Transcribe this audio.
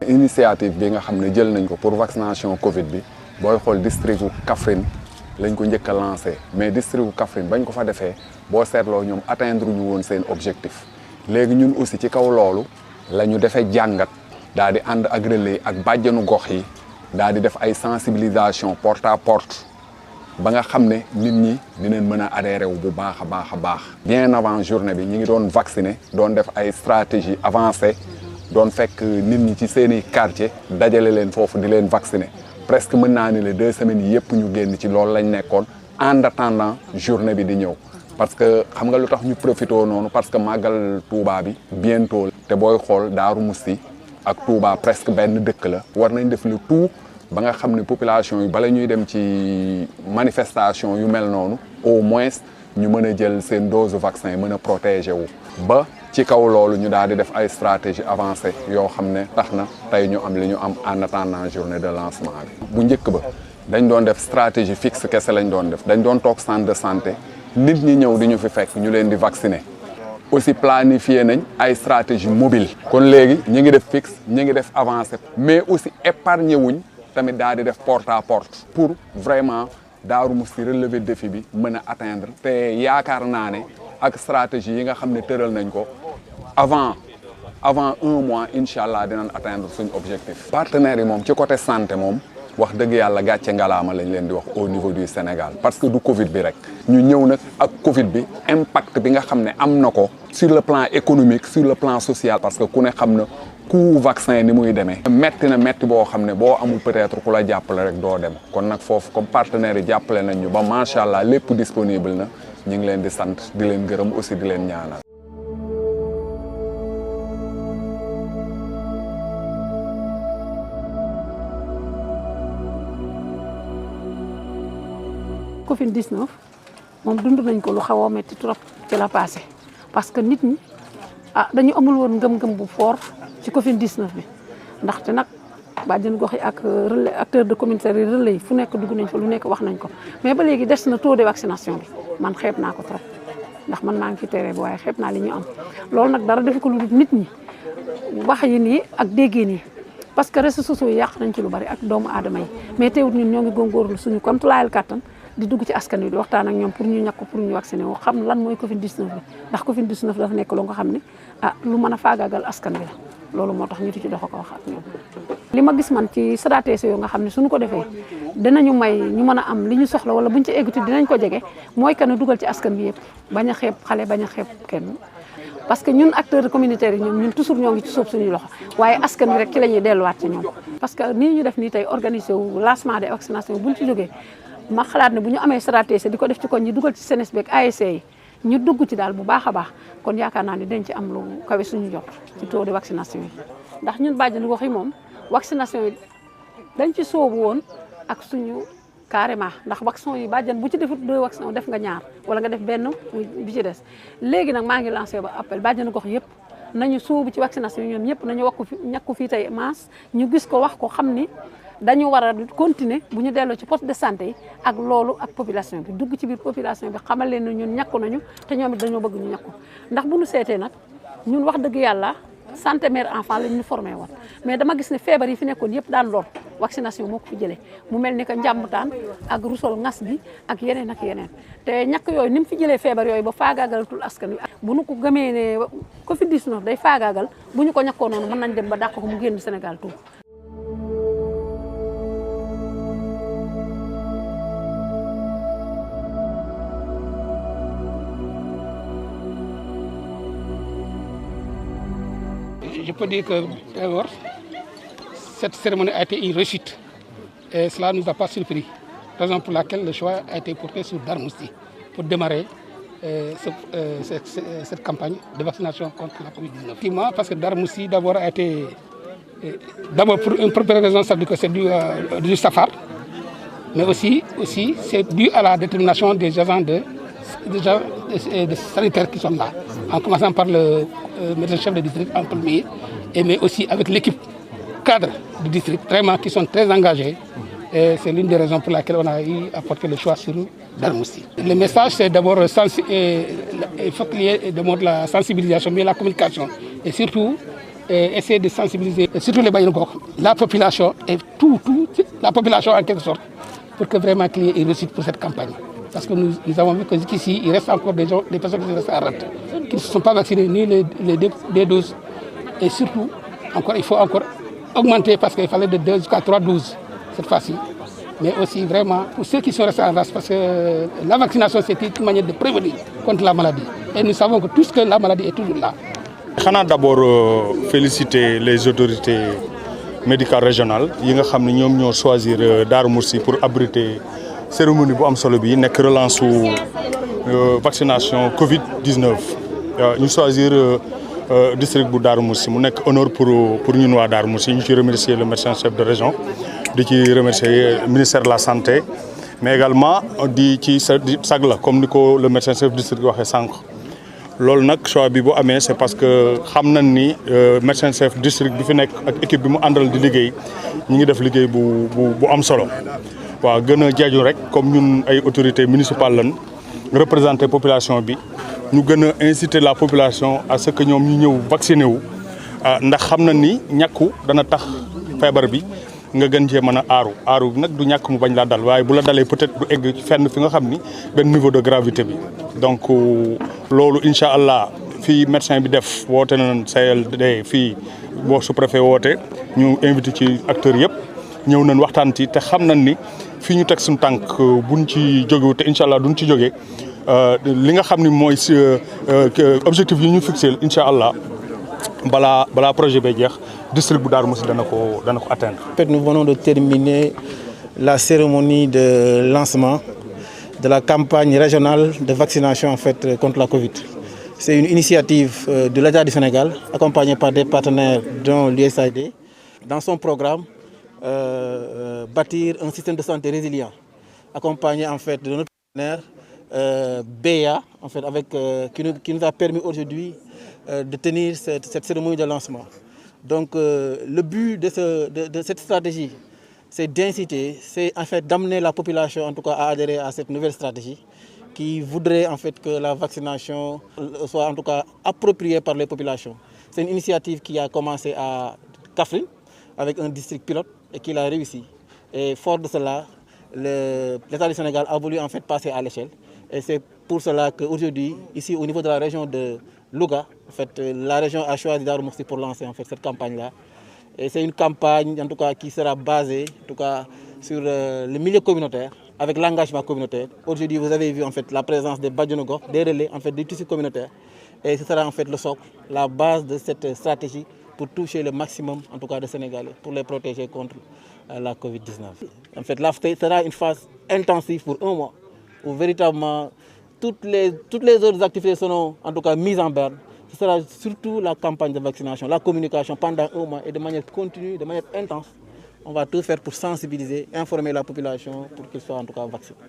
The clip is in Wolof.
initiative bi nga xam ne jël nañ ko pour vaccination Covid bi booy xool district u Kaffrine lañ ko njëkk a lancé mais district u Kaffrine bañ ko fa defee boo seetloo ñoom atteindre ñu woon seen objectif léegi ñun aussi ci kaw loolu la ñu defee jàngat daal di ànd ak relais ak bàjjanu gox yi daal di def ay sensibilisation porte à porte ba nga xam ne nit ñi dinañ mën a adhéré wu bu baax a baax a baax. bien avant journée bi ñi ngi doon vacciner doon def ay stratégie avancée doon fekk nit ñi ci seen i quartier dajale leen foofu di leen vacciner presque mën naa ni le 2 semaines yi yëpp ñu génn ci loolu lañ nekkoon en attendant journée bi di ñëw. parce que xam nga lu tax ñu profité noonu parce que màggal Touba bi bientôt te booy xool Daaru Musti ak Touba presque benn dëkk la war nañ def le tout ba nga xam ne population yi bala ñuy dem ci manifestation yu mel noonu au moins ñu mën a jël seen dose vaccin yi mën a protéger wu ba ci kaw loolu ñu daal di def ay stratégie avancée yoo xam ne tax na tey ñu am li ñu am en attendant journée de lancement bi. bu njëkk ba dañ doon def stratégie fixe kese lañ doon def dañ doon toog centre de santé nit ñi ñëw di ñu fi fekk ñu leen di vacciner aussi planifier nañ ay stratégie mobile kon léegi ñi ngi def fixe ñi ngi def avancé mais aussi épargner wuñ tamit daal di def porte à porte pour vraiment Daaru Musti relever défi bi mën a atteindre te yaakaar naa ne ak stratégie yi nga xam ne tëral nañ ko avant 1 mois incha allah dinañ atteindre suñ objectif. partenaires yi moom ci côté santé moom wax dëgg yàlla gàcce ngalaama lañ leen di wax au niveau du Sénégal parce que du Covid bi rek ñu ñëw nag ak Covid bi impact bi nga xam ne am na ko sur le plan économique sur le plan social parce que ku ne xam na coût vaccin ni muy demee. metti na metti boo xam ne boo amul peut-être ku la jàppale rek doo dem kon nag foofu comme partenaires yi jàppale nañ ñu ba macha allah lépp disponible na ñu ngi leen di sant di leen gërëm aussi di leen ñaanal. Covid 19 moom dund nañ ko lu xaw a métti trop ci la passé parce que nit ñi dañu amul woon ngëm-ngëm bu fort ci Covid 19 bi ndaxte nag bàjjen gox yi ak relais acteur de communautaire yi relais yi fu nekk dugg nañ fa lu nekk wax nañ ko mais ba léegi des na taux de vaccination bi man xeeb naa ko trop ndax man maa ngi ci terrain bi waaye xeeb naa li ñu am loolu nag dara defu ko lu nit ñi wax yi nii ak déggin yi parce que réseaux sociaux yi yàq nañ ci lu bari ak doomu aadama yi mais teewut ñun ñoo ngi góorgóorlu suñu comme tulaayal kàttan di dugg ci askan wi di waxtaan ak ñoom pour ñu ñàkk pour ñu vacciné wu xam lan mooy Covid 19 bi ndax Covid 19 dafa nekk loo nga xam ne lu mën a faagaagal askan wi la loolu moo tax ñu ci dox ko wax ak ñoom. li ma gis man ci stratégie yoo nga xam ne suñu ko defee dinañu may ñu mën a am li ñu soxla wala buñ ci egguti dinañ ko jege mooy que ne dugal ci askan bi yëpp bañ a xeeb xale bañ a xeeb kenn. parce que ñun acteurs communautaires yi ñun toujours ñoo ngi ci sóob suñuy loxo waaye askan wi rek ci la ñuy delluwaat ci ñoom. parce que nii ñu def nii tey organisé wu lancement des vaccinations buñ ci jógee. ma xalaat ne bu ñu amee stratégie di ko def ci kon ñi dugal ci CNES beeg ASC yi ñu dugg ci daal bu baax a baax kon yaakaar naa ne dañ ci am lu kawe suñu jot ci taux de vaccination yi. ndax ñun bàjjenu gox yi moom vaccination yi dañ ci soobu woon ak suñu carrément ndax vaccin yi bàjjen bu ci defut 2 vaccin def nga ñaar wala nga def benn bi ci des léegi nag maa ngi lancé ba appel bàjjenu gox yëpp nañu soobu ci vaccination yi ñoom ñëpp nañu ñàkku fii tey masse ñu gis ko wax ko xam ni dañu war a continuer bu ñu delloo ci poste de santé yi ak loolu ak population bi dugg ci biir population bi xamal leen ne ñun ñàkku nañu te ñoom it dañoo bëgg ñu ñàkku ndax bu ñu seetee nag ñun wax dëgg yàlla santé mère enfant lañ ñu formé woon mais dama gis ne feebar yi fi nekkoon yëpp daan lor vaccination moo ko fi jëlee mu mel ni que njàmbutaan ak rusol ngas bi ak yeneen ak yeneen te ñàkk yooyu ni mu fi jëlee feebar yooyu ba faagaagalatul askan wi bu ñu ko gëmee ne Covid 19 day faagaagal bu ñu ko ñàkkoo noonu mën nañ dem ba dàq ko mu génn Sénégal tout. Je peux dire que d'abord, cette cérémonie a été une réussite et cela ne nous a pas surpris. Raison pour laquelle le choix a été porté sur Darou Mousty pour démarrer cette campagne de vaccination contre la Covid-19. Effectivement, parce que Darou Mousty d'abord a été, d'abord pour une première raison, c'est du safar, mais aussi c'est dû à la détermination des agents de sanitaires qui sont là, en commençant par le médecin-chef de district en premier, mais aussi avec l'équipe cadre du district, vraiment qui sont très engagés. Et c'est l'une des raisons pour laquelle on a eu à porter le choix sur Darou Mousty. Le message, c'est d'abord, il faut qu'il y ait de la sensibilisation, mais la communication. Et surtout, et essayer de sensibiliser surtout les Baïnogok, la population et la population en quelque sorte, pour que vraiment qu'il y ait une réussite pour cette campagne. Parce que nous avons vu qu'ici, il reste encore des personnes qui restent à rate, qui ne se sont pas vaccinées, ni les doses. Et surtout, il faut encore augmenter parce qu'il fallait de 2 jusqu'à 3 doses cette fois-ci. Mais aussi vraiment pour ceux qui sont restés en race, parce que la vaccination c'est une manière de prévenir contre la maladie. Et nous savons que tout ce que la maladie est toujours là. xanaa d'abord féliciter les autorités médicales régionales yi nga xam ne ñoom ñoo choisir Darou Mousty pour abriter cérémonie bu am solo bi nekk relance su vaccination Covid 19. ñu choisir district bu Darou Mousty mu nekk honneur pour ñun waa Darou Mousty ñu ci remercier le médecin chef de région di ci remercier ministère de la santé mais également di ci sag la comme ni ko le médecin chef de district waxee sànq. loolu nag choix bi bu amee c'est parce que xam nañ ni médecin chef district bi fi nekk ak équipe bi mu àndal di liggéey ñi ngi def liggéey bu am solo waaw gën a jeeju rek comme ñun ay autorités municipales lañ représenter population bi ñu gën a inciter la population à ce que ñoom ñu ñëw vacciner wu ndax xam na ni ñàkku dana tax feebar bi nga gën cee mën a aaru nag du ñàkk mu bañ laa dal waaye bu la dalee peut-être du egg fenn fi nga xam ni benn niveau de gravité bi donc loolu incha allah fii médecin bi def woote nañ CLD fii boo sous-préfet woote ñu invité ci acteurs yëpp ñëw nañ waxtaan ci te xam nañ ni fii ñu teg suñu tànk buñ ci jógewu te incha allah duñ ci jógee li nga xam ni mooy objectif yi ñu fixé incha allah balaa projet bay jeex district bu Darou Mousty dana ko atteindre. En fait, nous venons de terminer la cérémonie de lancement de la campagne régionale de vaccination en fait contre la Covid. C'est une initiative de l'État du Sénégal accompagnée par des partenaires dont l'USAID. Dans son programme, bâtir un système de santé résilient, accompagné en fait de notre partenaire BEA, en fait, qui nous a permis aujourd'hui de tenir cette cérémonie de lancement. Donc le but de cette stratégie, c'est d'inciter, c'est en fait d'amener la population en tout cas à adhérer à cette nouvelle stratégie qui voudrait en fait que la vaccination soit en tout cas appropriée par les populations. C'est une initiative qui a commencé à Kaffrine avec un district pilote et qui l'a réussi. Et fort de cela, l'État du Sénégal a voulu en fait passer à l'échelle. Et c'est pour cela qu'aujourd'hui, ici au niveau de la région de Louga, en fait, la région a choisi Darou Mousty pour lancer en fait cette campagne-là. Et c'est une campagne en tout cas qui sera basée en tout cas sur le milieu communautaire, avec l'engagement communautaire. Aujourd'hui, vous avez vu en fait la présence des Badjonogor, des relais en fait des tissus communautaires. Et ce sera en fait le socle, la base de cette stratégie pour toucher le maximum en tout cas de Sénégalais, pour les protéger contre la Covid-19. En fait, là, ce sera une phase intensive pour 1 mois, où véritablement toutes les autres activités seront en tout cas mises en berne. Ce sera surtout la campagne de vaccination, la communication pendant 1 mois et de manière continue, de manière intense. On va tout faire pour sensibiliser, informer la population pour qu'ils soient en tout cas vaccinés.